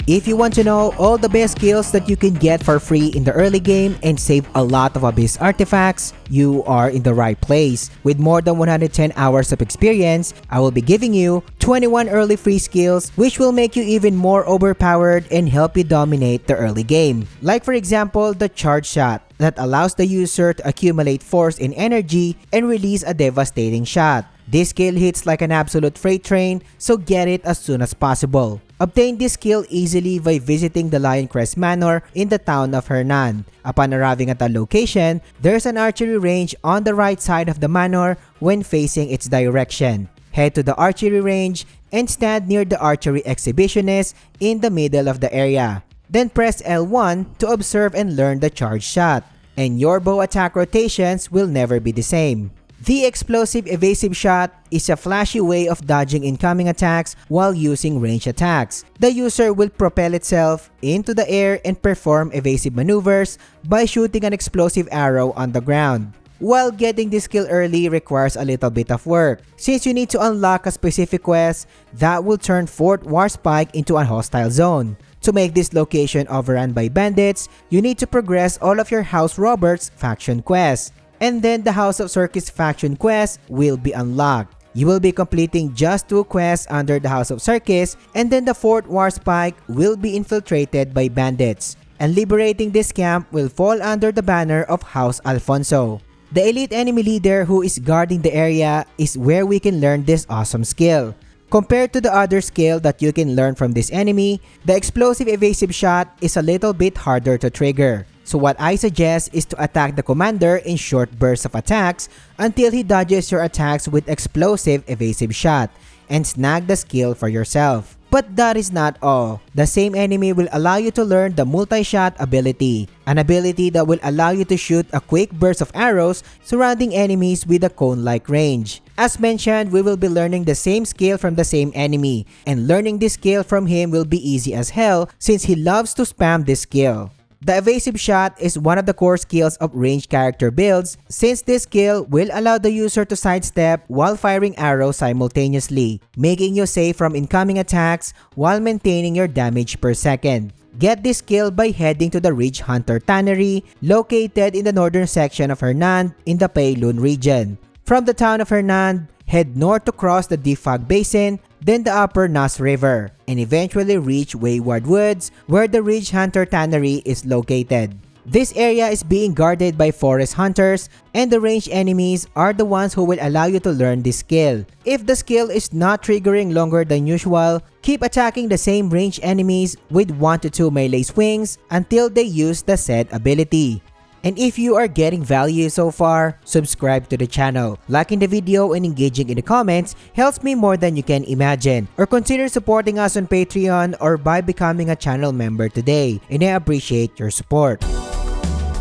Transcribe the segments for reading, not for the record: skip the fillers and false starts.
If you want to know all the best skills that you can get for free in the early game and save a lot of Abyss artifacts, you are in the right place. With more than 110 hours of experience, I will be giving you 21 early free skills which will make you even more overpowered and help you dominate the early game. Like for example, the Charge Shot that allows the user to accumulate force and energy and release a devastating shot. This skill hits like an absolute freight train, so get it as soon as possible. Obtain this skill easily by visiting the Lion Crest Manor in the town of Hernan. Upon arriving at the location, there's an archery range on the right side of the manor when facing its direction. Head to the archery range and stand near the archery exhibitionist in the middle of the area. Then press L1 to observe and learn the charge shot, and your bow attack rotations will never be the same. The explosive evasive shot is a flashy way of dodging incoming attacks while using range attacks. The user will propel itself into the air and perform evasive maneuvers by shooting an explosive arrow on the ground. While getting this skill early requires a little bit of work, since you need to unlock a specific quest that will turn Fort Warspike into a hostile zone. To make this location overrun by bandits, you need to progress all of your House Roberts faction quests. And then the House of Circus faction quest will be unlocked. You will be completing just 2 quests under the House of Circus, and then the Fort Warspike will be infiltrated by bandits, and liberating this camp will fall under the banner of House Alfonso. The elite enemy leader who is guarding the area is where we can learn this awesome skill. Compared to the other skill that you can learn from this enemy, the explosive evasive shot is a little bit harder to trigger. So what I suggest is to attack the commander in short bursts of attacks until he dodges your attacks with explosive evasive shot, and snag the skill for yourself. But that is not all. The same enemy will allow you to learn the multi-shot ability, an ability that will allow you to shoot a quick burst of arrows surrounding enemies with a cone-like range. As mentioned, we will be learning the same skill from the same enemy, and learning this skill from him will be easy as hell since he loves to spam this skill. The evasive shot is one of the core skills of ranged character builds, since this skill will allow the user to sidestep while firing arrows simultaneously, making you safe from incoming attacks while maintaining your damage per second. Get this skill by heading to the Ridge Hunter Tannery, located in the northern section of Hernan in the Peilun region. From the town of Hernan, head north to cross the Defog Basin, then the upper Nas River, and eventually reach Wayward Woods, where the Ridge Hunter Tannery is located. This area is being guarded by forest hunters, and the ranged enemies are the ones who will allow you to learn this skill. If the skill is not triggering longer than usual, keep attacking the same ranged enemies with 1 to 2 melee swings until they use the said ability. And if you are getting value so far, subscribe to the channel. Liking the video and engaging in the comments helps me more than you can imagine. Or consider supporting us on Patreon or by becoming a channel member today, and I appreciate your support.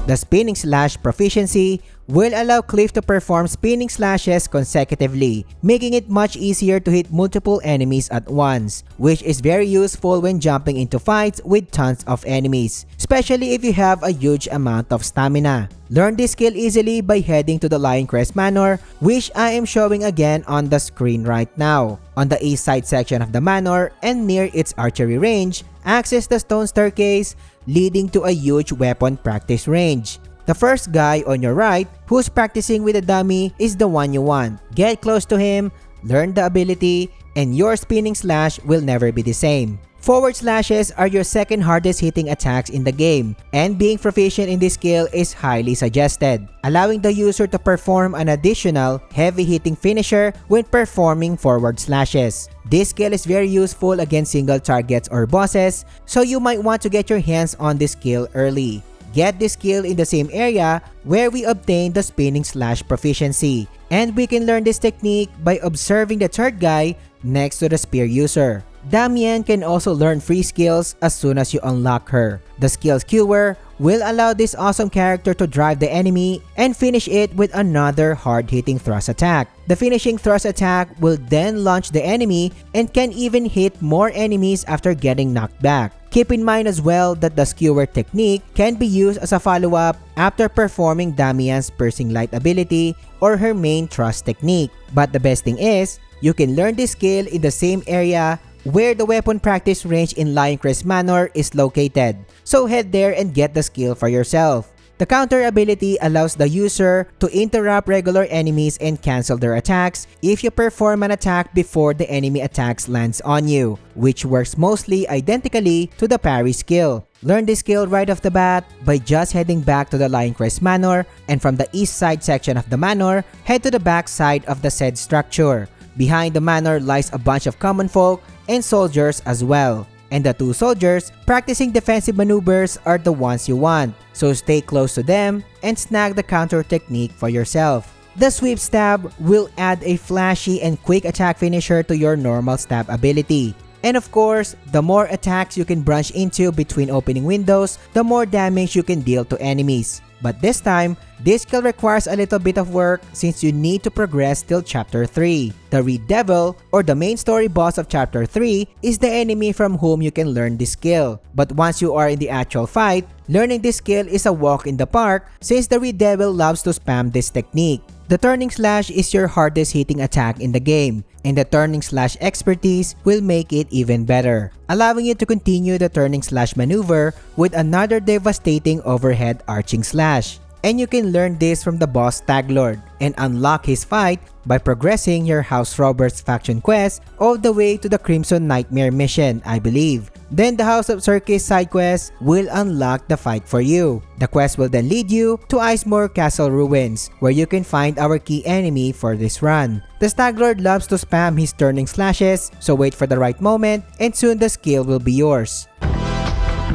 The Spinning Slash Proficiency will allow Cliff to perform spinning slashes consecutively, making it much easier to hit multiple enemies at once, which is very useful when jumping into fights with tons of enemies, especially if you have a huge amount of stamina. Learn this skill easily by heading to the Lion Crest Manor, which I am showing again on the screen right now. On the east side section of the manor and near its archery range, access the stone staircase leading to a huge weapon practice range. The first guy on your right who's practicing with a dummy is the one you want. Get close to him, learn the ability, and your spinning slash will never be the same. Forward slashes are your second hardest hitting attacks in the game, and being proficient in this skill is highly suggested, allowing the user to perform an additional heavy hitting finisher when performing forward slashes. This skill is very useful against single targets or bosses, so you might want to get your hands on this skill early. Get this skill in the same area where we obtained the spinning slash proficiency, and we can learn this technique by observing the third guy next to the spear user. Damien can also learn free skills as soon as you unlock her. The skill Skewer will allow this awesome character to drive the enemy and finish it with another hard-hitting thrust attack. The finishing thrust attack will then launch the enemy and can even hit more enemies after getting knocked back. Keep in mind as well that the Skewer technique can be used as a follow-up after performing Damian's Piercing Light ability or her main thrust technique. But the best thing is, you can learn this skill in the same area where the weapon practice range in Lioncrest Manor is located. So head there and get the skill for yourself. The counter ability allows the user to interrupt regular enemies and cancel their attacks if you perform an attack before the enemy attacks lands on you, which works mostly identically to the parry skill. Learn this skill right off the bat by just heading back to the Lioncrest Manor, and from the east side section of the manor, head to the back side of the said structure. Behind the manor lies a bunch of common folk and soldiers as well. And the two soldiers practicing defensive maneuvers are the ones you want, so stay close to them and snag the counter technique for yourself. The sweep stab will add a flashy and quick attack finisher to your normal stab ability. And of course, the more attacks you can branch into between opening windows, the more damage you can deal to enemies. But this time, this skill requires a little bit of work since you need to progress till Chapter 3. The Reed Devil, or the main story boss of Chapter 3, is the enemy from whom you can learn this skill. But once you are in the actual fight, learning this skill is a walk in the park since the Reed Devil loves to spam this technique. The Turning Slash is your hardest hitting attack in the game, and the Turning Slash expertise will make it even better, allowing you to continue the Turning Slash maneuver with another devastating overhead arching slash. And you can learn this from the boss Taglord and unlock his fight by progressing your House Roberts faction quest all the way to the Crimson Nightmare mission, I believe. Then the House of Circus side quest will unlock the fight for you. The quest will then lead you to Icemore Castle Ruins, where you can find our key enemy for this run. The Staglord loves to spam his turning slashes, so wait for the right moment and soon the skill will be yours.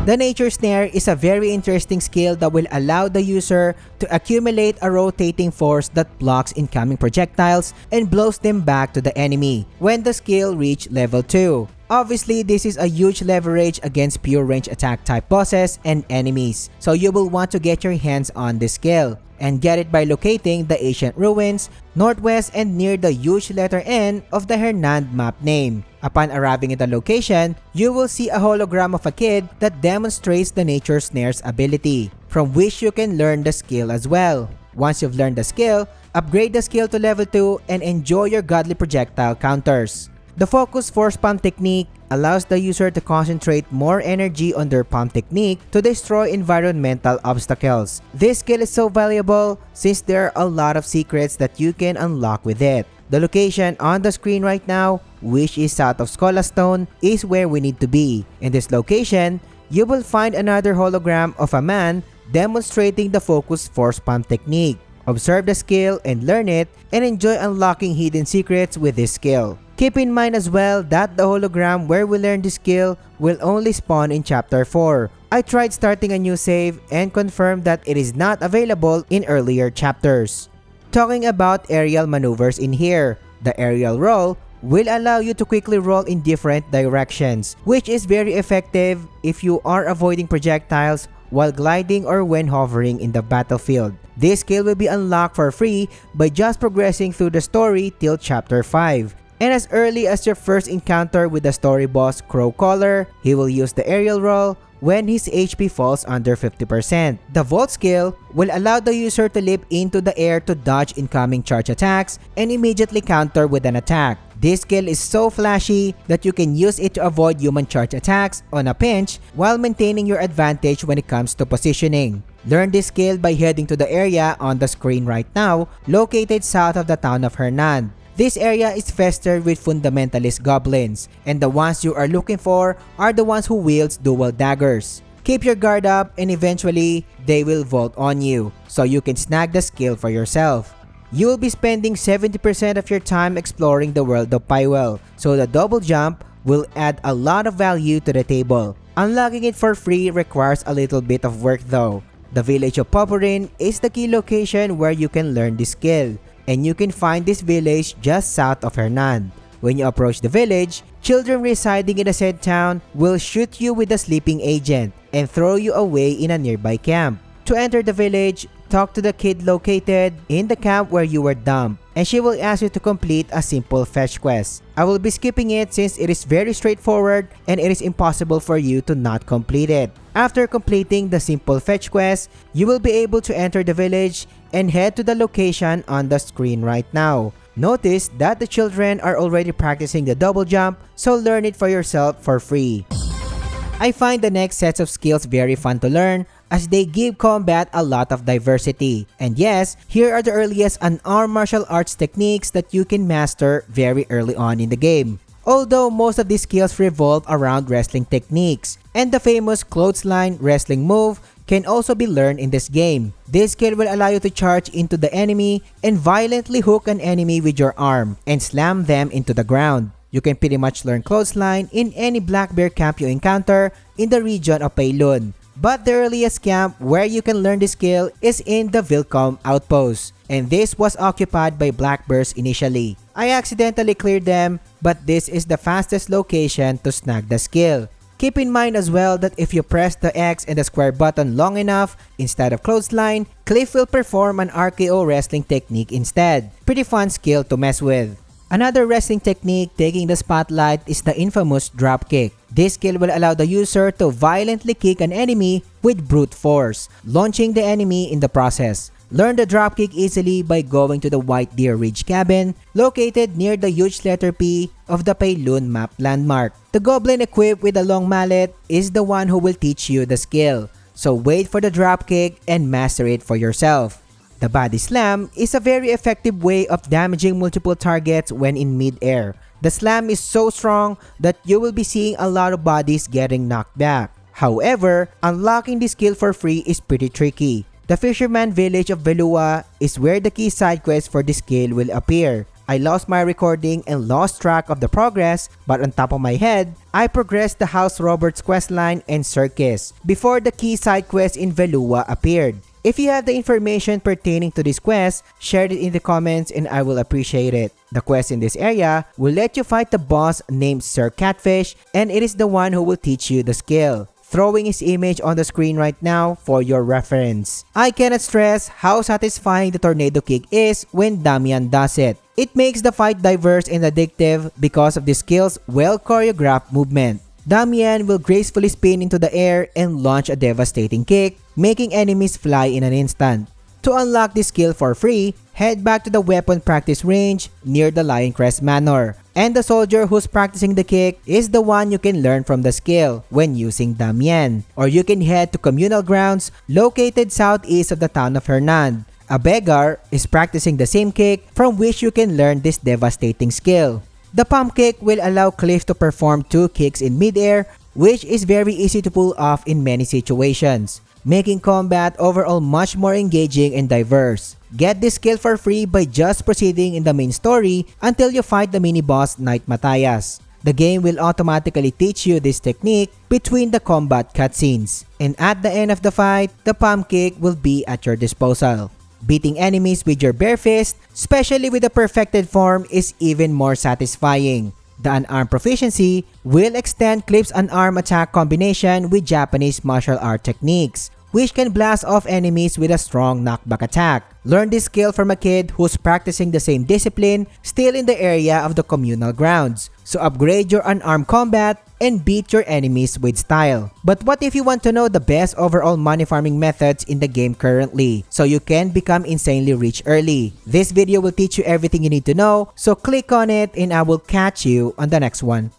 The Nature Snare is a very interesting skill that will allow the user to accumulate a rotating force that blocks incoming projectiles and blows them back to the enemy when the skill reaches level 2. Obviously, this is a huge leverage against pure range attack type bosses and enemies, so you will want to get your hands on this skill. And get it by locating the ancient ruins, northwest and near the huge letter N of the Hernand map name. Upon arriving at the location, you will see a hologram of a kid that demonstrates the Nature Snare's ability, from which you can learn the skill as well. Once you've learned the skill, upgrade the skill to level 2 and enjoy your godly projectile counters. The Focus Force Pump technique allows the user to concentrate more energy on their pump technique to destroy environmental obstacles. This skill is so valuable since there are a lot of secrets that you can unlock with it. The location on the screen right now, which is south of Scholastone, is where we need to be. In this location, you will find another hologram of a man demonstrating the Focus Force Pump technique. Observe the skill and learn it, and enjoy unlocking hidden secrets with this skill. Keep in mind as well that the hologram where we learn this skill will only spawn in Chapter 4. I tried starting a new save and confirmed that it is not available in earlier chapters. Talking about aerial maneuvers in here, the aerial roll will allow you to quickly roll in different directions, which is very effective if you are avoiding projectiles while gliding or when hovering in the battlefield. This skill will be unlocked for free by just progressing through the story till Chapter 5. And as early as your first encounter with the story boss Crowcaller, he will use the aerial roll when his HP falls under 50%. The Vault skill will allow the user to leap into the air to dodge incoming charge attacks and immediately counter with an attack. This skill is so flashy that you can use it to avoid human charge attacks on a pinch while maintaining your advantage when it comes to positioning. Learn this skill by heading to the area on the screen right now, located south of the town of Hernand. This area is festered with fundamentalist goblins, and the ones you are looking for are the ones who wields dual daggers. Keep your guard up and eventually they will vault on you, so you can snag the skill for yourself. You will be spending 70% of your time exploring the world of Pywell, so the double jump will add a lot of value to the table. Unlocking it for free requires a little bit of work though. The village of Poporin is the key location where you can learn this skill, and you can find this village just south of Hernand. When you approach the village, children residing in the said town will shoot you with a sleeping agent and throw you away in a nearby camp. To enter the village, talk to the kid located in the camp where you were dumped, and she will ask you to complete a simple fetch quest. I will be skipping it since it is very straightforward and it is impossible for you to not complete it. After completing the simple fetch quest, you will be able to enter the village and head to the location on the screen right now. Notice that the children are already practicing the double jump, so learn it for yourself for free. I find the next sets of skills very fun to learn as they give combat a lot of diversity. And yes, here are the earliest unarmed martial arts techniques that you can master very early on in the game. Although most of these skills revolve around wrestling techniques, and the famous Clothesline wrestling move can also be learned in this game. This skill will allow you to charge into the enemy and violently hook an enemy with your arm and slam them into the ground. You can pretty much learn Clothesline in any black bear camp you encounter in the region of Pailun. But the earliest camp where you can learn this skill is in the Vilcom outpost, and this was occupied by black bears initially. I accidentally cleared them, but this is the fastest location to snag the skill. Keep in mind as well that if you press the X and the square button long enough instead of Clothesline, Cliff will perform an RKO wrestling technique instead. Pretty fun skill to mess with. Another wrestling technique taking the spotlight is the infamous dropkick. This skill will allow the user to violently kick an enemy with brute force, launching the enemy in the process. Learn the dropkick easily by going to the White Deer Ridge cabin located near the huge letter P of the Pailun map landmark. The goblin equipped with a long mallet is the one who will teach you the skill, so wait for the dropkick and master it for yourself. The body slam is a very effective way of damaging multiple targets when in mid-air. The slam is so strong that you will be seeing a lot of bodies getting knocked back. However, unlocking this skill for free is pretty tricky. The Fisherman Village of Velua is where the key side quest for this skill will appear. I lost my recording and lost track of the progress, but on top of my head, I progressed the House Roberts questline and circus before the key side quest in Velua appeared. If you have the information pertaining to this quest, share it in the comments and I will appreciate it. The quest in this area will let you fight the boss named Sir Catfish, and it is the one who will teach you the skill. Throwing his image on the screen right now for your reference. I cannot stress how satisfying the tornado kick is when Damian does it. It makes the fight diverse and addictive because of the skill's well choreographed movement. Damian will gracefully spin into the air and launch a devastating kick, making enemies fly in an instant. To unlock this skill for free, head back to the weapon practice range near the Lioncrest Manor, and the soldier who's practicing the kick is the one you can learn from the skill when using Damian. Or you can head to communal grounds located southeast of the town of Hernand. A beggar is practicing the same kick from which you can learn this devastating skill. The pump kick will allow Cliff to perform 2 kicks in midair, which is very easy to pull off in many situations, making combat overall much more engaging and diverse. Get this skill for free by just proceeding in the main story until you fight the mini-boss Knight Matthias. The game will automatically teach you this technique between the combat cutscenes, and at the end of the fight, the pump kick will be at your disposal. Beating enemies with your bare fist, especially with a perfected form, is even more satisfying. The Unarmed Proficiency will extend Cliff's unarmed attack combination with Japanese martial art techniques, which can blast off enemies with a strong knockback attack. Learn this skill from a kid who's practicing the same discipline still in the area of the communal grounds. So upgrade your unarmed combat and beat your enemies with style. But what if you want to know the best overall money farming methods in the game currently, so you can become insanely rich early? This video will teach you everything you need to know, so click on it and I will catch you on the next one.